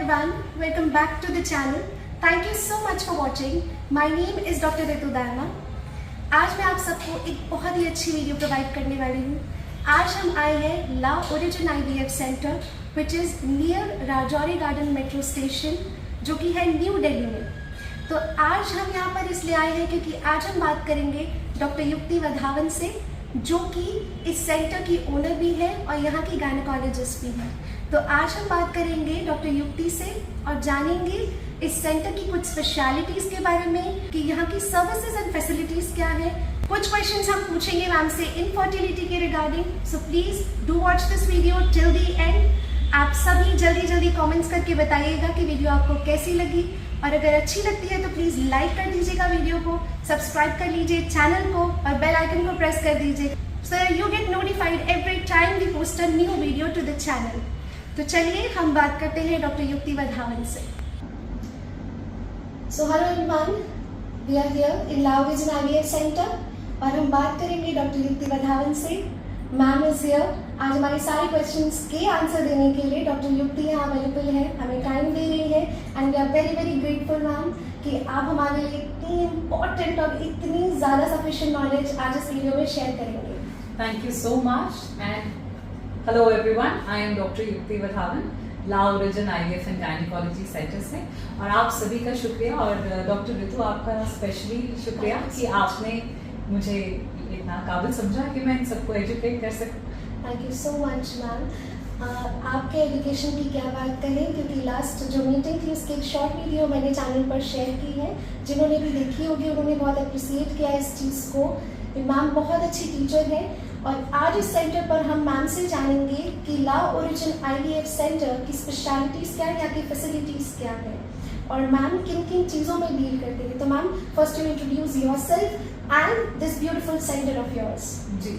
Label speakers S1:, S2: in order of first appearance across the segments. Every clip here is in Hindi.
S1: everyone, welcome back to the channel. Thank you so much for watching. My name is Dr. Ritu Dharma. आज मैं आप सबको एक बहुत ही अच्छी वीडियो प्रोवाइड करने वाली हूँ। आज हम आए हैं La Origin IVF centre which is near Rajouri garden metro station, जो कि है न्यू दिल्ली में। तो आज हम यहाँ पर इसलिए आए हैं क्योंकि आज हम बात करेंगे डॉक्टर युक्ति वधावन से, जो कि इस सेंटर की ओनर भी है और यहाँ की गायनेकोलॉजिस्ट भी है। तो आज हम बात करेंगे डॉक्टर युक्ति से और जानेंगे इस सेंटर की कुछ स्पेशलिटीज़ के बारे में कि यहाँ की सर्विसेज एंड फैसिलिटीज़ क्या है। कुछ क्वेश्चंस हम पूछेंगे मैम से इनफर्टिलिटी के regarding. So please do watch this video till the end. आप सभी जल्दी जल्दी कमेंट्स करके बताइएगा कि वीडियो आपको कैसी लगी, और अगर अच्छी लगती है तो प्लीज़ लाइक कर दीजिएगा वीडियो को, सब्सक्राइब कर लीजिए चैनल को और बेल आइकन को प्रेस कर दीजिए so you get notified every time we post a new video to the channel. तो चलिए हम बात करते हैं डॉक्टर युक्ति वधावन से। So hello everyone, we are here in La Origin IVF centre और हम बात करेंगे डॉक्टर युक्ति वधावन से। Ma'am is here. आज हमारे सारे क्वेश्चंस के आंसर देने के लिए डॉक्टर युक्ति यहाँ अवेलेबल है, हमें टाइम दे रही है and we are very very grateful ma'am कि आप हमारे लिए इतनी इम्पोर्टेंट और इतनी ज़्यादा सफिशिएंट नॉलेज आज इस वीडियो में शेयर करेंगे।
S2: Thank you so much and hello everyone, I am Dr. Yukti Vadhavan, La Origin IVF and gynaecology centre से। और आप सभी का शुक्रिया और डॉक्टर रितु आपका स्पेशली शुक्रिया कि आपने मुझे इतना काबिल समझा कि मैं इन सबको एजुकेट कर सकूं।
S1: Thank you so much ma'am. आपके एजुकेशन की क्या बात करें, क्योंकि लास्ट जो मीटिंग थी उसकी एक शॉर्ट वीडियो मैंने चैनल पर शेयर की है। जिन्होंने भी देखी होगी उन्होंने बहुत अप्रिसिएट किया इस चीज़ को। मैम बहुत अच्छी टीचर है और आज इस सेंटर पर हम मैम से जानेंगे कि ला ओरिजिन IVF सेंटर की स्पेशलिटीज़ क्या है, यहाँ की फैसिलिटीज़ क्या है और मैम किन किन चीज़ों में डील करते हैं। तो ma'am first you introduce yourself and this beautiful centre of yours.
S2: जी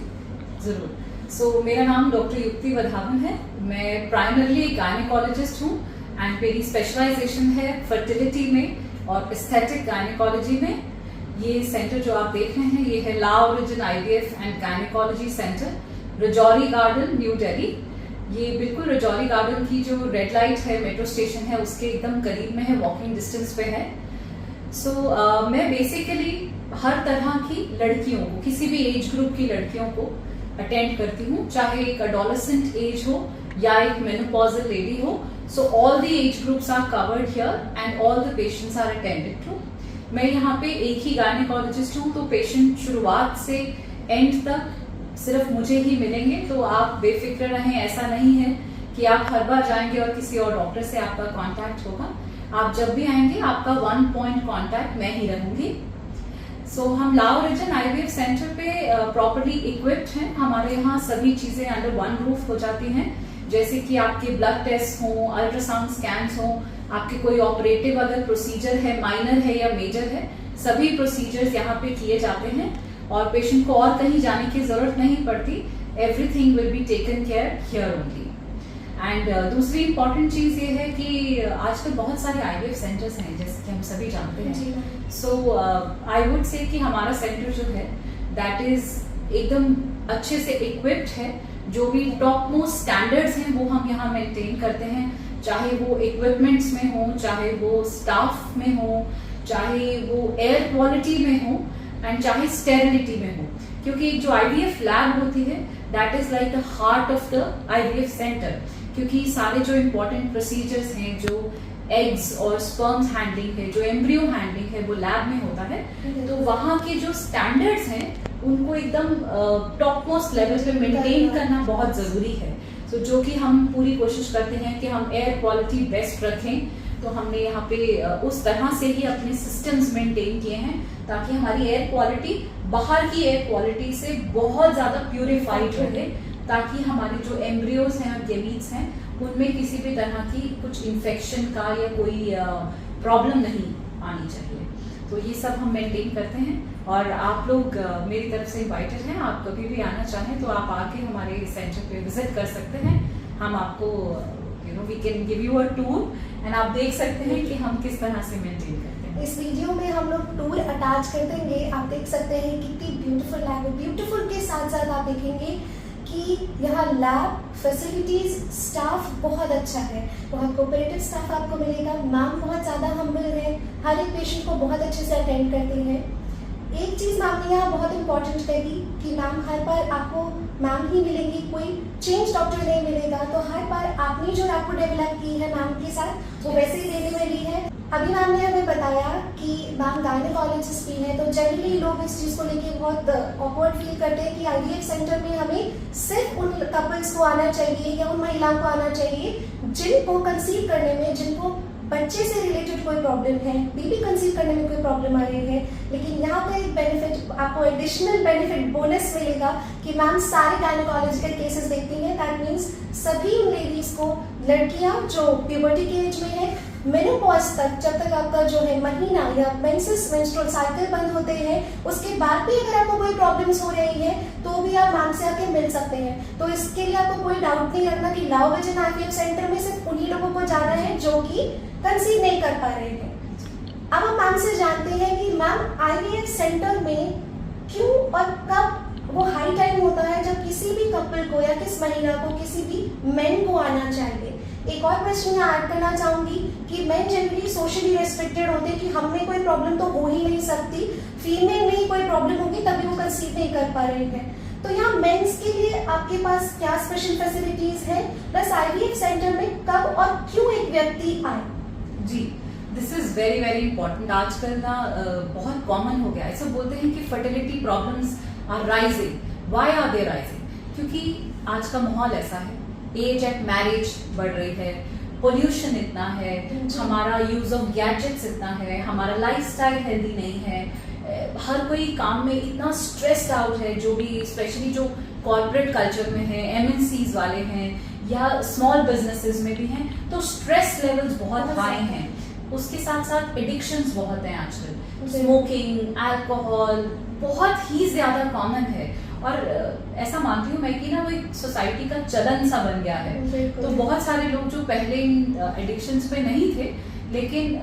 S2: ज़रूर। सो मेरा नाम डॉक्टर युक्ति वधावन है। मैं प्राइमरली गायनेकोलॉजिस्ट हूँ एंड मेरी स्पेशलाइजेशन है फर्टिलिटी में और एस्थेटिक गायनेकोलॉजी में। ये सेंटर जो आप देख रहे हैं ये है La Origin IVF and gynaecology centre, Rajouri garden, new Delhi. ये बिल्कुल रजौरी गार्डन की जो रेड लाइट है मेट्रो स्टेशन है उसके एकदम करीब में है, वॉकिंग डिस्टेंस पे है। सो मैं बेसिकली हर तरह की लड़कियों को, किसी भी एज ग्रुप की लड़कियों को अटेंड करती हूँ, चाहे एक अडोलेसेंट एज हो या एक मेनोपॉजल लेडी हो। So all the age groups are covered here and all the patients are attended to. मैं यहाँ पे एक ही गायनेकोलॉजिस्ट हूँ, तो पेशेंट शुरुआत से एंड तक सिर्फ मुझे ही मिलेंगे। तो आप बेफिक्र रहें, ऐसा नहीं है कि आप हर बार जाएंगे और किसी और डॉक्टर से आपका कांटेक्ट होगा। आप जब भी आएंगे आपका वन पॉइंट कांटेक्ट मैं ही रहूंगी। सो हम ला ओरिजिन IVF सेंटर पे प्रॉपर्ली इक्विप्ड हैं। हमारे यहाँ सभी चीजें अंडर वन रूफ हो जाती हैं, जैसे कि आपके ब्लड टेस्ट हों, अल्ट्रासाउंड स्कैन्स हों, आपके कोई ऑपरेटिव अगर प्रोसीजर है, माइनर है या मेजर है, सभी प्रोसीजर्स यहाँ पे किए जाते हैं और पेशेंट को और कहीं जाने की जरूरत नहीं पड़ती। Everything will be taken care here only. And दूसरी इंपॉर्टेंट चीज ये है कि आजकल बहुत सारे IVF सेंटर्स हैं जैसे कि हम सभी जानते हैं। सो आई वुड से कि हमारा सेंटर जो है दैट इज एकदम अच्छे से इक्विप्ड है। जो भी टॉप मोस्ट स्टैंडर्ड्स हैं वो हम यहाँ मेंटेन करते हैं, चाहे वो इक्विपमेंट्स में हो, चाहे वो स्टाफ में हो, चाहे वो एयर क्वालिटी में हो एंड चाहे स्टेरिलिटी में हो। क्योंकि जो IVF लैब होती है that is like the heart of the IVF centre, क्योंकि सारे जो इम्पोर्टेंट प्रोसीजर्स हैं, जो एग्स और स्पर्म्स हैंडलिंग है, जो एम्ब्रियो हैंडलिंग है, वो लैब में होता है। तो वहाँ के जो स्टैंडर्ड्स हैं उनको एकदम टॉप मोस्ट लेवल पे मेंटेन करना बहुत जरूरी है। तो जो कि हम पूरी कोशिश करते हैं कि हम एयर क्वालिटी बेस्ट रखें। तो हमने यहाँ पे उस तरह से ही अपने सिस्टम्स मेंटेन किए हैं ताकि हमारी एयर क्वालिटी बाहर की एयर क्वालिटी से बहुत ज्यादा प्यूरिफाइड रहे, ताकि हमारे जो एम्ब्रियोज हैं और गेमीट्स हैं उनमें किसी भी तरह की कुछ इन्फेक्शन का या कोई प्रॉब्लम नहीं आनी चाहिए। तो ये सब हम मेंटेन करते हैं और आप लोग मेरी तरफ से इनवाइटेड हैं। आप कभी भी आना चाहें तो आप आके हमारे सेंटर पे विजिट कर सकते हैं। हम आपको we can give you a tour and आप देख सकते हैं कि हम किस तरह से मेंटेन करते हैं।
S1: इस वीडियो में हम लोग टूर अटैच कर देंगे, आप देख सकते हैं कितनी ब्यूटीफुल लैब है। ब्यूटीफुल के साथ साथ आप देखेंगे कि यहाँ लैब फैसिलिटीज स्टाफ बहुत अच्छा है, बहुत कोऑपरेटिव स्टाफ आपको मिलेगा। मैम बहुत ज़्यादा हम्बल है, हर एक पेशेंट को बहुत अच्छे से अटेंड करती हैं। एक चीज़ मैम ने यहाँ बहुत इंपॉर्टेंट कही कि मैम हर बार आपको मैम ही मिलेंगी, कोई चेंज डॉक्टर नहीं मिलेगा। तो हर बार आपने जो रैपो डेवलप की है मैम के साथ वो वैसे ही देने वाली है। अभी मैम ने हमें बताया कि मैम गायनेकोलॉजिस्ट भी है, तो जनरली लोग इस चीज़ को लेके बहुत ऑकवर्ड फील करते हैं कि आईवीएफ सेंटर में हमें सिर्फ उन कपल्स को आना चाहिए या उन महिलाओं को आना चाहिए जिनको कंसीव करने में, जिनको बच्चे से रिलेटेड कोई प्रॉब्लम है, बेबी कंसीव करने में कोई प्रॉब्लम आ रही है। लेकिन यहाँ पर एक बेनिफिट आपको, एडिशनल बेनिफिट बोनस मिलेगा कि मैम सारे गायनेकोलॉजिकल केसेस देखती हैं। दैट मीन्स सभी लेडीज को, लड़कियाँ जो प्यूबर्टी के एज में है, मेनोपॉज तक, जब तक आपका जो है महीना या मेंसेस मेंस्ट्रुअल साइकिल बंद होते हैं, उसके बाद भी अगर आपको कोई प्रॉब्लम्स हो रही है तो भी आप मैम से आके मिल सकते हैं। तो इसके लिए आपको कोई डाउट नहीं रखना कि लाओ विजन आईवीएफ सेंटर में सिर्फ उन्हीं लोगों को जाना है जो कि कंसीव नहीं कर पा रहे हैं। अब हम मैम से जानते हैं कि मैम आईवीएफ सेंटर में क्यों और कब वो हाई टाइम होता है जब किसी भी कपल को या किस महिला को, किसी भी मेन को आना चाहिए। एक और क्वेश्चन यहाँ ऐड करना चाहूंगी कि मेन जनरली सोशली रेस्ट्रिक्टेड होते हैं कि हम में कोई प्रॉब्लम तो हो ही नहीं सकती, फीमेल में ही कोई प्रॉब्लम होगी तभी वो कंसीव नहीं कर पा रही है। तो यहाँ मेंस के लिए आपके पास क्या स्पेशल फैसिलिटीज है, प्लस आईवीएफ सेंटर में कब और क्यों एक व्यक्ति आए?
S2: जी, this is very very important. आजकल ना बहुत कॉमन हो गया है। ऐसा बोलते हैं कि fertility problems are rising. Why are they rising? क्योंकि आज का माहौल ऐसा है, एज एट मैरिज बढ़ रही है, पोल्यूशन इतना है, हमारा यूज ऑफ गैजेट्स इतना है, हमारा लाइफस्टाइल हेल्दी नहीं है, हर कोई काम में इतना स्ट्रेस्ड आउट है, जो भी स्पेशली जो कॉर्पोरेट कल्चर में है, एमएनसीज वाले हैं या स्मॉल बिजनेसेस में भी हैं, तो स्ट्रेस लेवल्स बहुत हाई हैं। उसके साथ साथ एडिक्शंस बहुत हैं आजकल, स्मोकिंग, अल्कोहल बहुत ही ज्यादा कॉमन है। और ऐसा मानती हूँ मैं कि ना वो एक सोसाइटी का चलन सा बन गया है। तो बहुत सारे लोग जो पहले इन एडिक्शंस पे नहीं थे, लेकिन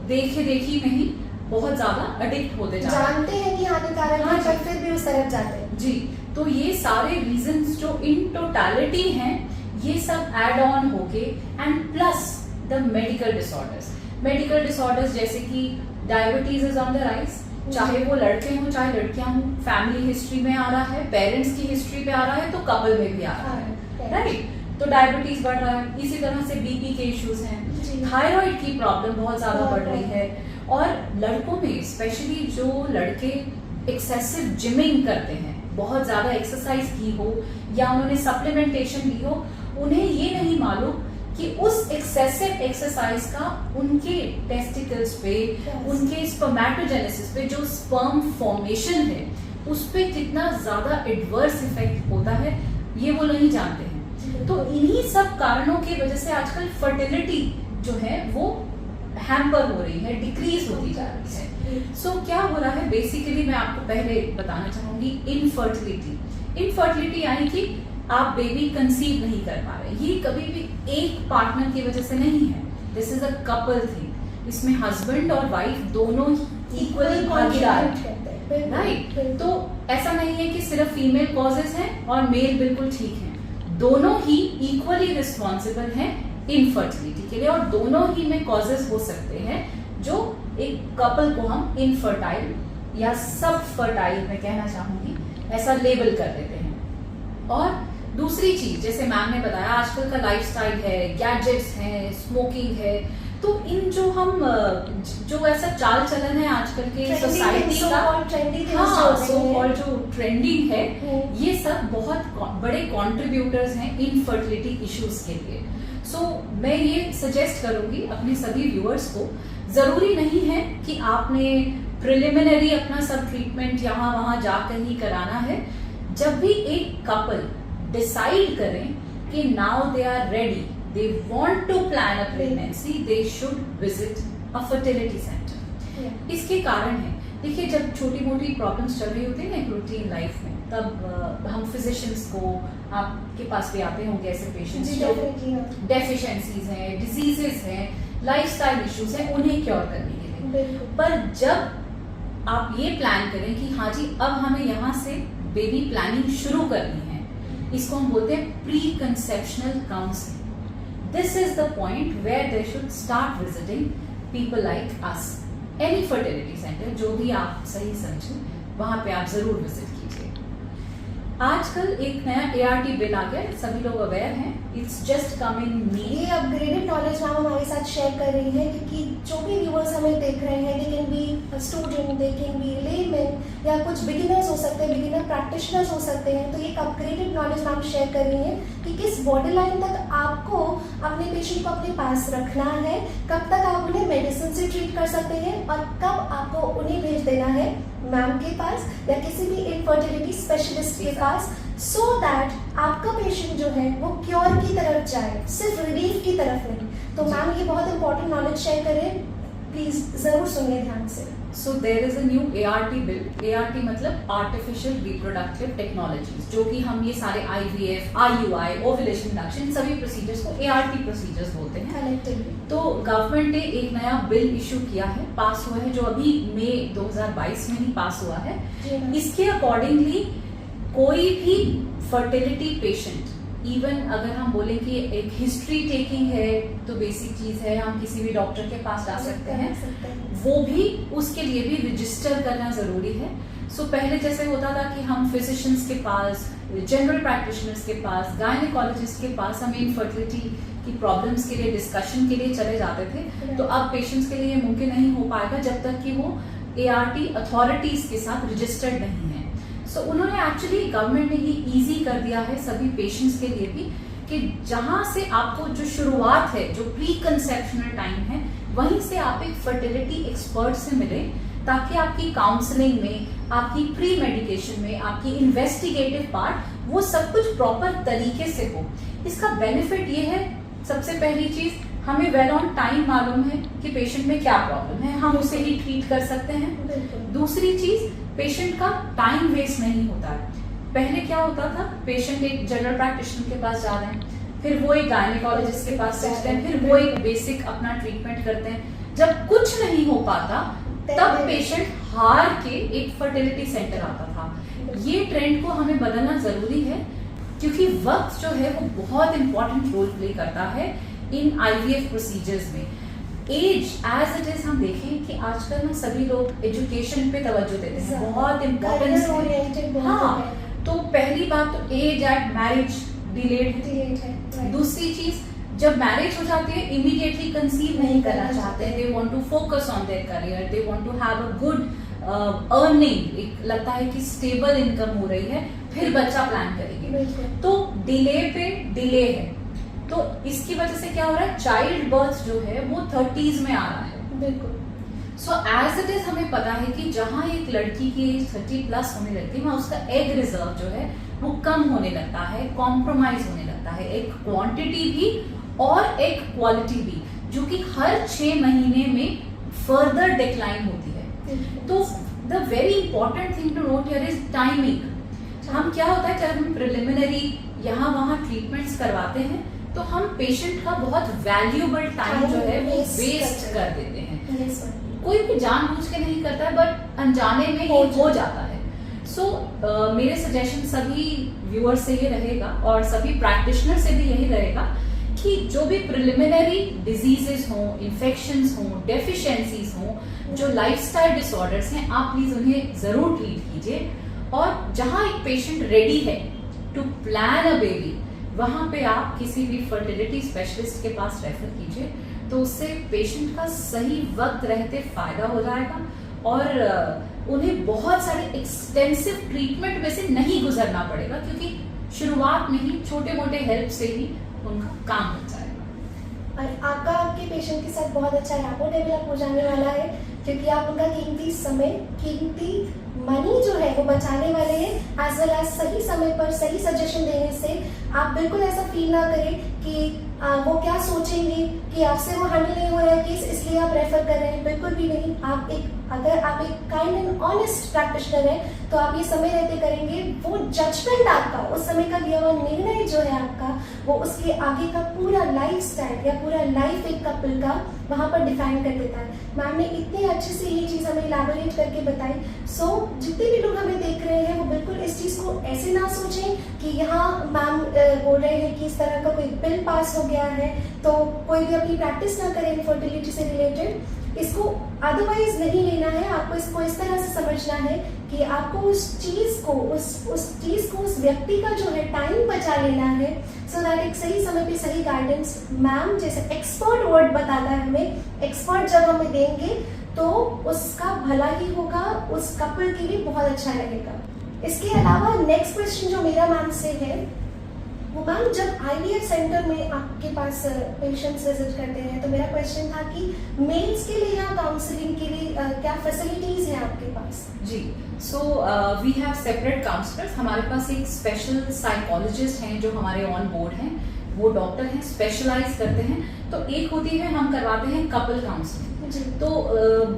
S2: देखे देखी में ही बहुत ज्यादा एडिक्ट होते जा रहे हैं,
S1: जानते हैं कि हानिकारक है पर फिर भी उस तरफ जाते हैं।
S2: जी, तो ये सारे रीजंस जो इन टोटलिटी हैं, ये सब एड ऑन होके, and plus the medical disorders जैसे कि diabetes is on the rise, चाहे वो लड़के हों चाहे लड़कियां हों, फैमिली हिस्ट्री में आ रहा है, पेरेंट्स की हिस्ट्री पे आ रहा है, तो कपल में भी आ रहा है, राइट? तो डायबिटीज बढ़ रहा है, इसी तरह से बीपी के इश्यूज हैं, थायराइड की प्रॉब्लम बहुत ज्यादा बढ़ रही है। और लड़कों में स्पेशली जो लड़के एक्सेसिव जिमिंग करते हैं, बहुत ज्यादा एक्सरसाइज की हो या उन्होंने सप्लीमेंटेशन ली हो, उन्हें ये नहीं मालूम कि उस एक्सेसिव एक्सरसाइज का उनके टेस्टिकल्स पे, उनके स्पर्मेटोजेनेसिस पे, जो स्पर्म फॉर्मेशन है, उस पे कितना ज्यादा एडवर्स इफेक्ट होता है, ये वो नहीं जानते हैं। तो इन्हीं सब कारणों की वजह से आजकल फर्टिलिटी जो है वो हैम्पर हो रही है, डिक्रीज होती जा रही है। सो क्या हो रहा है, बेसिकली मैं आपको पहले बताना चाहूंगी इनफर्टिलिटी यानी कि आप बेबी कंसीव नहीं कर पा रहे। ये कभी भी एक पार्टनर की वजह से नहीं है, this is a couple thing. इसमें हस्बैंड और वाइफ दोनों इक्वली भागीदार हैं, राइट? तो ऐसा नहीं है कि सिर्फ फीमेल कॉजेज हैं और मेल बिल्कुल ठीक है, दोनों ही इक्वली रिस्पॉन्सिबल हैं इनफर्टिलिटी के लिए, और दोनों ही में कॉजेज हो सकते हैं जो एक कपल को हम इनफर्टाइल या सब फर्टाइल में कहना चाहूंगी, ऐसा लेबल कर देते हैं। और दूसरी चीज, जैसे मैम ने बताया, आजकल का लाइफस्टाइल है, गैजेट्स हैं, स्मोकिंग है, तो इन जो हम जो ऐसा चाल चलन है आजकल के सोसाइटी का, हाँ, सो कॉल्ड जो ट्रेंडिंग है, ये सब बहुत बड़े कॉन्ट्रीब्यूटर्स हैं इनफर्टिलिटी इश्यूज के लिए। सो मैं ये सजेस्ट करूंगी अपने सभी व्यूअर्स को, जरूरी नहीं है कि आपने प्रिलिमिनरी अपना सब ट्रीटमेंट यहाँ वहां जाकर ही कराना है। जब भी एक कपल डिसाइड करें कि now they are ready, they want to plan a pregnancy, they should visit a fertility centre. इसके कारण है, देखिए, जब छोटी मोटी प्रॉब्लम्स चल रही होती है ना रूटीन लाइफ में, तब हम फिजिशियंस को, आपके पास भी आते होंगे ऐसे पेशेंट्स जो डेफिशिएंसीज हैं, डिजीजेस हैं, लाइफस्टाइल इश्यूज हैं, उन्हें क्योर करने के लिए। पर जब आप ये प्लान करें कि हाँ जी, अब हमें यहाँ से बेबी प्लानिंग शुरू करनी है, इसको हम बोलते हैं pre conceptional counselling. This is the point where they should start visiting people like us. Any fertility centre जो भी आप सही समझें वहां पे आप जरूर विजिट कीजिए। आजकल एक नया ART बिल आ गया, सभी लोग अवेयर हैं, इट्स जस्ट कम इन मे।
S1: ये अपग्रेडेड नॉलेज मैम हमारे साथ शेयर कर रही है, क्योंकि जो भी व्यूअर्स हमें देख रहे हैं, they can be student, they can be layman, या कुछ बिगिनर्स हो सकते हैं, बिगिनर प्रैक्टिशनर्स हो सकते हैं। तो ये अपग्रेडेड नॉलेज मैम शेयर कर रही है कि किस बॉर्डर लाइन तक आपको अपने पेशेंट को अपने पास रखना है, कब तक आप उन्हें मेडिसिन से ट्रीट कर सकते हैं और कब आपको उन्हें भेज देना है मैम के पास या किसी भी इनफर्टिलिटी स्पेशलिस्ट के पास, सो दैट आपका पेशेंट जो है वो क्योर की तरफ जाए, सिर्फ रिलीफ की तरफ नहीं। तो मैम ये बहुत इंपॉर्टेंट नॉलेज शेयर करें, प्लीज जरूर सुनिए ध्यान से।
S2: So there is a new ART bill. ART मतलब आर्टिफिशियल रिप्रोडक्टिव टेक्नोलॉजीज, जो कि हम ये सारे IVF, IUI, ओव्यूलेशन इंडक्शन सभी प्रोसीजर्स को ART प्रोसीजर्स बोलते हैं।
S1: कलेक्टिवली
S2: तो गवर्नमेंट ने एक नया बिल इशू किया है, पास हुआ है, जो अभी मई 2022 में ही पास हुआ है। इसके अकॉर्डिंगली कोई भी फर्टिलिटी पेशेंट, इवन अगर हम बोले कि एक हिस्ट्री टेकिंग है तो बेसिक चीज है, हम किसी भी डॉक्टर के पास जा सकते हैं, वो भी उसके लिए भी रजिस्टर करना जरूरी है। सो पहले जैसे होता था कि हम फिजिशियंस के पास, जनरल प्रैक्टिशनर्स के पास, गायनेकोलॉजिस्ट के पास हम इनफर्टिलिटी की प्रॉब्लम्स के लिए डिस्कशन के लिए चले जाते थे। तो अब पेशेंट्स के लिए मुमकिन नहीं हो पाएगा जब तक कि वो ART अथॉरिटीज के साथ रजिस्टर्ड नहीं है। सो उन्होंने एक्चुअली, गवर्नमेंट ने ये इजी कर दिया है सभी पेशेंट्स के लिए भी, कि जहां से आपको जो शुरुआत है, जो प्री कंसेप्शनल टाइम है, वहीं से आप एक फर्टिलिटी एक्सपर्ट से मिले, ताकि आपकी काउंसलिंग में, आपकी प्री मेडिकेशन में, आपकी इन्वेस्टिगेटिव पार्ट, वो सब कुछ प्रॉपर तरीके से हो। इसका बेनिफिट ये है, सबसे पहली चीज, हमें वेल ऑन टाइम मालूम है कि पेशेंट में क्या प्रॉब्लम है, हम उसे ही ट्रीट कर सकते हैं। दूसरी चीज, पेशेंट का टाइम वेस्ट नहीं होता है। पहले क्या होता था, पेशेंट एक जनरल प्रैक्टिशनर के पास जा रहे हैं, फिर वो एक गायनेकोलॉजिस्ट के पास जाते हैं, फिर वो एक बेसिक अपना ट्रीटमेंट करते हैं। जब कुछ नहीं हो पाता तब पेशेंट हार के एक फर्टिलिटी सेंटर आता था। ये ट्रेंड को हमें बदलना जरूरी है, क्योंकि वक्त जो है वो बहुत इंपॉर्टेंट रोल प्ले करता है इन IVF प्रोसीजर्स में। एज एज इट इज, हम देखें कि आजकल ना सभी लोग एजुकेशन पे तवज्जो देते हैं, बहुत इम्पोर्टेंस है। हाँ, तो पहली बात तो एज एट मैरिज डिलेड है। दूसरी चीज, जब मैरिज हो जाती है इमीडिएटली कंसीव नहीं करना चाहते हैं, they want to focus on their career, they want to have a good earning, एक लगता है कि स्टेबल इनकम हो रही है, फिर बच्चा प्लान करेंगे। तो डिले पे डिले है, तो इसकी वजह से क्या हो रहा है, चाइल्ड बर्थ जो है वो 30s में आ रहा है।
S1: बिल्कुल।
S2: सो एज इट इज हमें पता है कि जहां एक लड़की की एज 30+ होने लगती है, वहां उसका एग रिजर्व जो है वो कम होने लगता है, कॉम्प्रोमाइज होने लगता है, एक क्वांटिटी भी और एक क्वालिटी भी, जो कि हर 6 महीने में फर्दर डिक्लाइन होती है। तो the very important thing to note here is timing. हम क्या होता है, जब हम प्रिलिमिनरी यहाँ वहां ट्रीटमेंट्स करवाते हैं, तो हम पेशेंट का बहुत वैल्यूएबल टाइम जो है वो वेस्ट कर देते हैं। कोई भी जानबूझ के नहीं करता है, बट अनजाने में ही हो जाता है। सो मेरे सजेशन सभी व्यूअर्स से ये रहेगा और सभी प्रैक्टिशनर से भी यही रहेगा कि जो भी प्रिलिमिनरी डिजीजेस हों, इन्फेक्शंस हों, डेफिशिएंसीज हों, जो लाइफस्टाइल डिसऑर्डर्स हैं, आप प्लीज उन्हें जरूर ट्रीट कीजिए। और जहां एक पेशेंट रेडी है टू प्लान अ बेबी, वहां पे आप किसी भी फर्टिलिटी स्पेशलिस्ट के पास रेफर कीजिए, तो उससे पेशेंट का सही वक्त रहते फायदा हो जाएगा और उन्हें बहुत सारे एक्सटेंसिव ट्रीटमेंट में से नहीं गुजरना पड़ेगा, क्योंकि शुरुआत में ही छोटे मोटे हेल्प से ही उनका काम हो जाएगा।
S1: और आपका आपके पेशेंट के साथ बहुत अच्छा रैपो डेवलप हो जाने वाला है, क्योंकि आप उनका कीमती समय, कीमती मनी जो है वो बचाने वाले हैं, एज वेल एज सही समय पर सही सजेशन देने से आप बिल्कुल ऐसा फील ना करें कि वो क्या सोचेंगे कि आपसे वो हैंडल नहीं हो रहा है केस इसलिए आप रेफर कर रहे हैं, बिल्कुल भी नहीं। अगर आप एक काइंड एंड ऑनेस्ट प्रैक्टिशनर हैं तो आप ये समय रहते करेंगे, वो जजमेंट आपका उस समय का लिया हुआ निर्णय जो है आपका, वो उसके आगे का पूरा लाइफ स्टाइल या पूरा लाइफ एक कपल का वहाँ पर डिफाइन कर देता है। मैम ने इतनी अच्छे से ये चीज़ हमें इलैबोरेट करके बताई। सो जितने भी लोग हमें देख रहे हैं वो बिल्कुल इस चीज़ को ऐसे ना सोचें कि यहाँ मैम बोल रहे हैं कि इस तरह का कोई बिल पास हो गया है तो कोई भी अपनी प्रैक्टिस ना करें इनफर्टिलिटी से रिलेटेड। इसको अदरवाइज नहीं लेना है, आपको इसको इस तरह से समझना है कि आपको उस चीज़ को उस व्यक्ति का जो है टाइम बचा लेना है, सो दैट एक सही समय पे सही गाइडेंस मैम जैसे एक्सपर्ट वर्ड बताता है हमें, एक्सपर्ट जब हमें देंगे तो उसका भला ही होगा, उस कपल के लिए बहुत अच्छा रहेगा। इसके अलावा नेक्स्ट क्वेश्चन जो मेरा मैम से है वो, मैम जब IVF सेंटर में आपके पास पेशेंट्स विजिट करते हैं तो मेरा क्वेश्चन था कि मेल्स के लिए या काउंसलिंग के लिए क्या फैसिलिटीज हैं आपके पास?
S2: जी, so we have separate counsellors. हमारे पास एक स्पेशल साइकोलॉजिस्ट हैं जो हमारे ऑन बोर्ड हैं, वो डॉक्टर हैं, स्पेशलाइज करते हैं। तो एक होती है हम करवाते हैं कपल काउंसलिंग। तो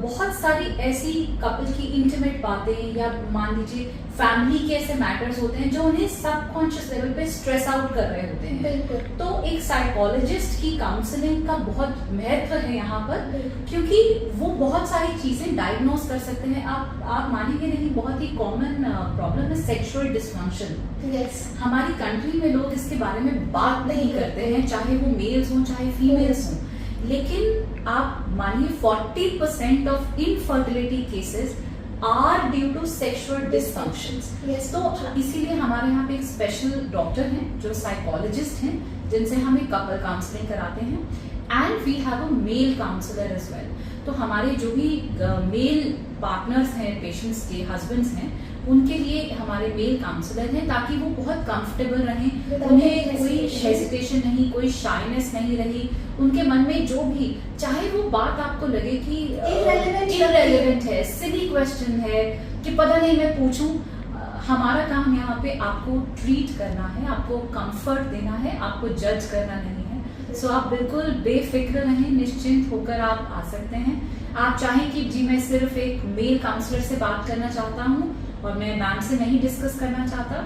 S2: बहुत सारी ऐसी कपल की इंटीमेट बातें या मान लीजिए फैमिली के ऐसे मैटर्स होते हैं जो उन्हें सबकॉन्शियस लेवल पे स्ट्रेस आउट कर रहे होते हैं। तो एक साइकोलॉजिस्ट की काउंसलिंग का बहुत महत्व है यहाँ पर, क्योंकि वो बहुत सारी चीजें डायग्नोज कर सकते हैं। आप मानेंगे नहीं, बहुत ही कॉमन प्रॉब्लम है सेक्सुअल डिसफंक्शन। हमारी कंट्री में लोग इसके बारे में बात नहीं करते हैं, चाहे वो मेल्स हों चाहे फीमेल्स हों। लेकिन आप मानिए 40% of infertility cases are due to sexual dysfunctions. तो इसीलिए हमारे यहाँ पे एक स्पेशल डॉक्टर हैं जो साइकोलॉजिस्ट हैं, जिनसे हम एक कपल काउंसलिंग कराते हैं। And we have a male counsellor as well. तो हमारे जो भी मेल पार्टनर्स हैं, पेशेंट्स के हस्बैंड्स हैं, उनके लिए हमारे मेल काउंसलर हैं, ताकि वो बहुत कंफर्टेबल रहें, उन्हें कोई हेजिटेशन नहीं, कोई शाइनेस नहीं रही। उनके मन में जो भी, चाहे वो बात आपको लगे कि इररेलेवेंट है, सिली क्वेश्चन है कि पता नहीं मैं पूछूं, हमारा काम यहाँ पे आपको ट्रीट करना है, आपको कंफर्ट देना है, आपको जज करना नहीं है। सो आप बिल्कुल बेफिक्र रहें, निश्चिंत होकर आप आ सकते हैं। आप चाहें कि जी मैं सिर्फ एक मेल काउंसलर से बात करना चाहता हूँ और मैं मैम से नहीं डिस्कस करना चाहता,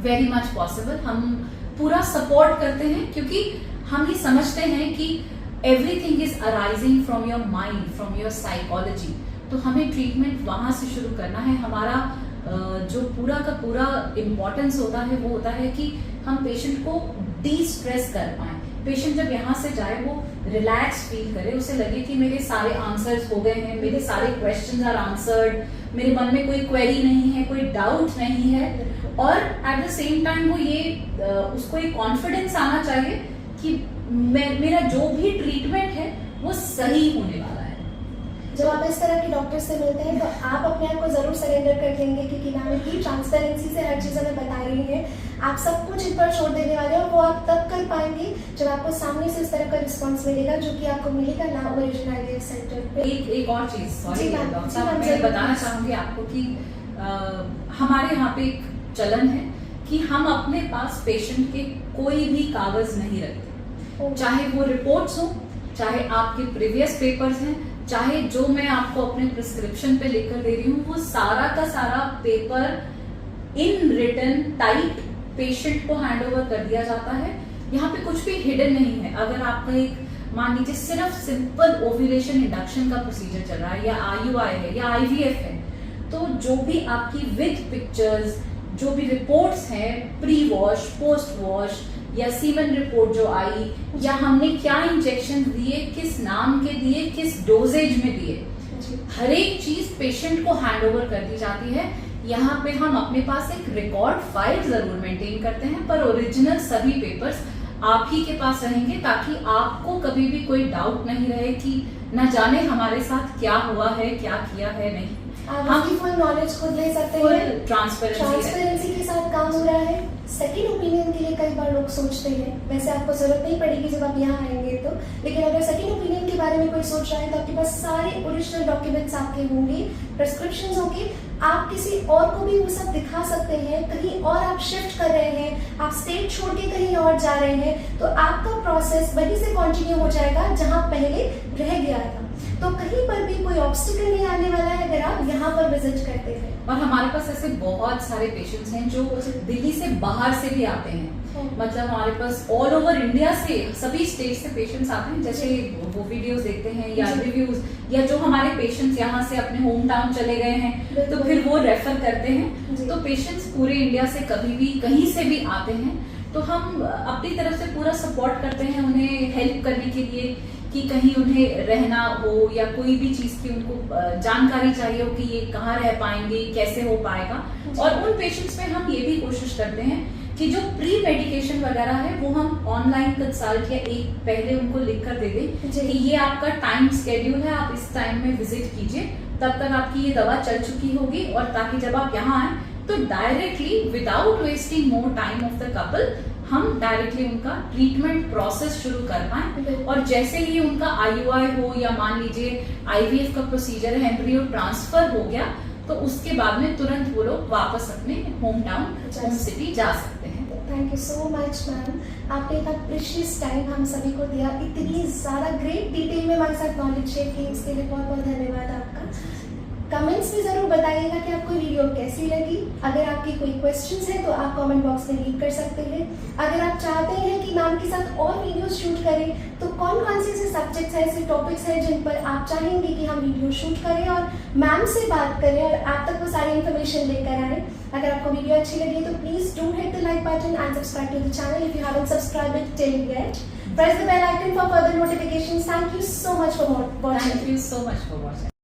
S2: वेरी मच पॉसिबल। हम पूरा सपोर्ट करते हैं, क्योंकि हम ये समझते हैं कि everything is arising from your mind, from your psychology. तो हमें ट्रीटमेंट वहां से शुरू करना है। हमारा जो पूरा का पूरा इम्पोर्टेंस होता है वो होता है कि हम पेशेंट को डी स्ट्रेस कर पाए। पेशेंट जब यहाँ से जाए वो रिलैक्स फील करे, उसे लगे कि मेरे सारे आंसर्स हो गए हैं, मेरे सारे क्वेश्चंस आर आंसर्ड, मेरे मन में कोई क्वेरी नहीं है, कोई डाउट नहीं है। और एट द सेम टाइम वो ये उसको एक कॉन्फिडेंस आना चाहिए कि मेरा जो भी ट्रीटमेंट है वो सही होने वाला है।
S1: जब आप इस तरह के डॉक्टर से मिलते हैं तो आप अपने आप को जरूर सरेंडर कर देंगे, क्योंकि मैम इतनी ट्रांसपेरेंसी से हर चीज़ हमें बता रही है। आप सब कुछ इन पर छोड़ देने वाले हैं, और वो आप तब कर पाएंगे जब आपको सामने से इस तरह का रिस्पांस मिलेगा, जो कि आपको मिलेगा ना ओरिजिनल IVF सेंटर पे।
S2: एक और चीज, सॉरी मैं बताना चाहूंगी आपको कि हमारे यहाँ पे एक चलन है कि हम अपने पास पेशेंट के कोई भी कागज नहीं रखते, चाहे वो रिपोर्ट्स हो, चाहे आपके प्रीवियस पेपर्स हैं, चाहे जो मैं आपको अपने प्रिस्क्रिप्शन पे लिखकर दे रही हूँ, वो सारा का सारा paper in written type patient को हैंड ओवर कर दिया जाता है। यहाँ पे कुछ भी हिडन नहीं है। अगर आपका एक मान लीजिए सिर्फ सिंपल ओव्यूलेशन इंडक्शन का प्रोसीजर चल रहा है, या IUI है या IVF है, तो जो भी आपकी विद पिक्चर्स, जो भी रिपोर्ट्स हैं, प्री वॉश, पोस्ट वॉश, या सीमन रिपोर्ट जो आई, या हमने क्या इंजेक्शन दिए, किस नाम के दिए, किस डोजेज में दिए, हर एक चीज पेशेंट को हैंड ओवर कर दी जाती है। यहाँ पे हम अपने पास एक रिकॉर्ड फाइल जरूर मेंटेन करते हैं, पर ओरिजिनल सभी पेपर्स आप ही के पास रहेंगे, ताकि आपको कभी भी कोई डाउट नहीं रहे कि न जाने हमारे साथ क्या हुआ है, क्या किया है। नहीं,
S1: हम फुल नॉलेज खुद ले सकते हैं, ट्रांसपेरेंसी के साथ काम हो रहा है। सेकंड ओपिनियन के लिए कई बार लोग सोचते हैं, वैसे आपको जरूरत नहीं पड़ेगी जब आप यहाँ आएंगे तो, लेकिन अगर सेकंड ओपिनियन के बारे में कोई सोच रहा है तो आपके पास सारे ओरिजिनल डॉक्यूमेंट्स आपके होंगे, प्रिस्क्रिप्शंस होंगे, आप किसी और को भी वो सब दिखा सकते हैं। कहीं और आप शिफ्ट कर रहे हैं, आप स्टेट छोड़ के कहीं और जा रहे हैं, तो आपका प्रोसेस वहीं से कंटिन्यू हो जाएगा जहां पहले रह गया था। तो कहीं पर भी कोई ऑब्स्टिकल नहीं आने वाला है अगर आप यहाँ पर विजिट करते हैं।
S2: और हमारे पास ऐसे बहुत सारे पेशेंट्स हैं जो दिल्ली से बाहर से भी आते हैं, मतलब हमारे पास ऑल ओवर इंडिया से सभी स्टेट से पेशेंट्स आते हैं। जैसे वो वीडियोस देखते हैं या रिव्यूज, या जो हमारे पेशेंट्स यहाँ से अपने होम टाउन चले गए हैं तो फिर वो रेफर करते हैं। तो पेशेंट्स पूरे इंडिया से कभी भी कहीं से भी आते हैं, तो हम अपनी तरफ से पूरा सपोर्ट करते हैं उन्हें हेल्प करने के लिए कि कहीं उन्हें रहना हो या कोई भी चीज की उनको जानकारी चाहिए हो कि ये कहाँ रह पाएंगे, कैसे हो पाएगा। और उन पेशेंट्स में हम ये भी कोशिश करते हैं कि जो प्री मेडिकेशन वगैरह है वो हम ऑनलाइन कंसल्ट या एक पहले उनको लिख कर दे दें कि ये आपका टाइम स्केड्यूल है, आप इस टाइम में विजिट कीजिए, तब तक आपकी ये दवा चल चुकी होगी, और ताकि जब आप यहाँ आए तो directly without wasting more time of the couple हम डायरेक्टली उनका ट्रीटमेंट प्रोसेस शुरू कर पाए। और जैसे ही उनका IUI हो या मान लीजिए IVF का प्रोसीजर है, एम्ब्रियो ट्रांसफर हो गया, तो उसके बाद में तुरंत वो लोग वापस अपने होम टाउन, होम सिटी जा सकते हैं।
S1: Thank you so much ma'am, आपने इतना प्रीशियस टाइम हम सभी को दिया, इतनी ज़्यादा ग्रेट डिटेल में हमारे साथ नॉलेज शेयर की, इसके लिए बहुत बहुत धन्यवाद आपका। कमेंट्स में ज़रूर बताइएगा कि आपको वीडियो कैसी लगी। अगर आपकी कोई क्वेश्चंस हैं तो आप कमेंट बॉक्स में लीव कर सकते हैं। अगर आप चाहते हैं कि मैम के साथ और वीडियोस शूट करें तो कौन कौन से ऐसे सब्जेक्ट्स हैं, ऐसे टॉपिक्स हैं जिन पर आप चाहेंगे कि हम वीडियो शूट करें और मैम से बात करें और आप तक वो सारी इन्फॉर्मेशन लेकर आए। अगर आपको वीडियो अच्छी लगी तो please do hit the like button and subscribe to the channel if you haven't subscribed it till yet. Press the bell icon for further notifications. Thank you so much for watching.
S2: Thank you so much for watching.